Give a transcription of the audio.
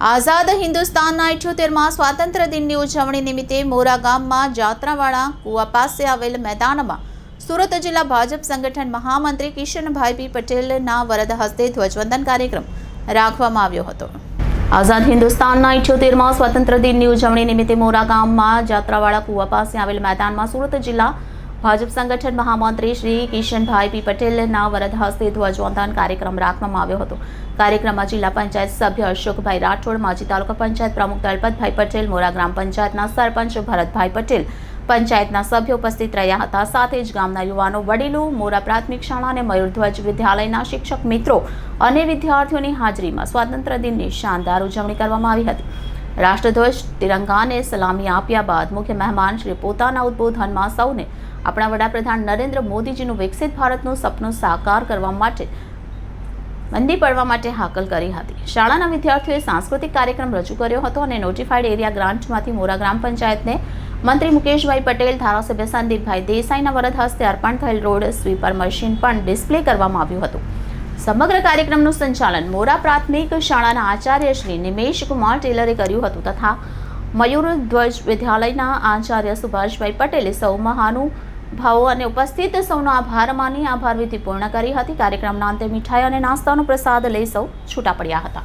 આઝાદ હિન્દુસ્તાનના 78મા સ્વાતંત્ર્ય દિનની ઉજવણી નિમિત્તે મોરા ગામમાં જાત્રાવાળા કુવા પાસે આવેલ મેદાનમાં સુરત જિલ્લા ભાજપ સંગઠન મહામંત્રી કિશનભાઈ પી પટેલના વરદ હસ્તે ધ્વજવંદન કાર્યક્રમ રાખવામાં આવ્યો હતો। આઝાદ હિન્દુસ્તાનના 78મા સ્વાતંત્ર્ય દિનની ઉજવણી નિમિત્તે મોરા ગામમાં જાત્રાવાળા કુવા પાસે આવેલ મેદાનમાં સુરત જિલ્લા ભાજપ સંગઠન મહામંત્રી શ્રી કિશનભાઈ પી પટેલના વરદ હસ્તે ધ્વજવંદન કાર્યક્રમ રાખવામાં આવ્યો હતો। કાર્યક્રમમાં જિલ્લા પંચાયત સભ્ય અશોકભાઈ રાઠોડ, માજી તાલુકા પંચાયત પ્રમુખ દલપતભાઈ પટેલ, મોરા ગ્રામ પંચાયતના સરપંચ ભરતભાઈ પટેલ, પંચાયતના સભ્યો ઉપસ્થિત રહ્યા હતા। સાથે જ ગામના યુવાનો, વડીલો, મોરા પ્રાથમિક શાળા અને મયુરધ્વજ વિદ્યાલયના શિક્ષક મિત્રો અને વિદ્યાર્થીઓની હાજરીમાં સ્વાતંત્ર્ય દિનની શાનદાર ઉજવણી કરવામાં આવી હતી। રાષ્ટ્રધ્વજ તિરંગાને સલામી આપ્યા બાદ મુખ્ય મહેમાન શ્રી પોતાના ઉદ્બોધનમાં સૌને આપણા વડાપ્રધાન નરેન્દ્ર મોદીજીનું વિકસિત ભારતનું સપનું સાકાર કરવા માટે મંદી પડવા માટે હાકલ કરી હતી। શાળાના વિદ્યાર્થીઓએ સાંસ્કૃતિક કાર્યક્રમ રજૂ કર્યો હતો અને નોટિફાઈડ એરિયા ગ્રાન્ટમાંથી મોરા ગ્રામ પંચાયતને મંત્રી મુકેશભાઈ પટેલ, ધારાસભ્ય સંદીપભાઈ દેસાઈના વરદ હસ્તે અર્પણ થયેલ રોડ સ્વીપર મશીન પણ ડિસ્પ્લે કરવામાં આવ્યું હતું। સમગ્ર કાર્યક્રમનું સંચાલન મોરા પ્રાથમિક શાળાના આચાર્ય શ્રી નિમેશ કુમાર ટેલરે કર્યું હતું તથા મયુરધ્વજ વિદ્યાલયના આચાર્ય સુભાષભાઈ પટેલે સૌ મહાનુભાવો અને ઉપસ્થિત સૌનો આભાર માની આભાર વિધિ પૂર્ણ કરી હતી। કાર્યક્રમના અંતે મીઠાઈ અને નાસ્તાનો પ્રસાદ લઈ સૌ છૂટા પડ્યા હતા।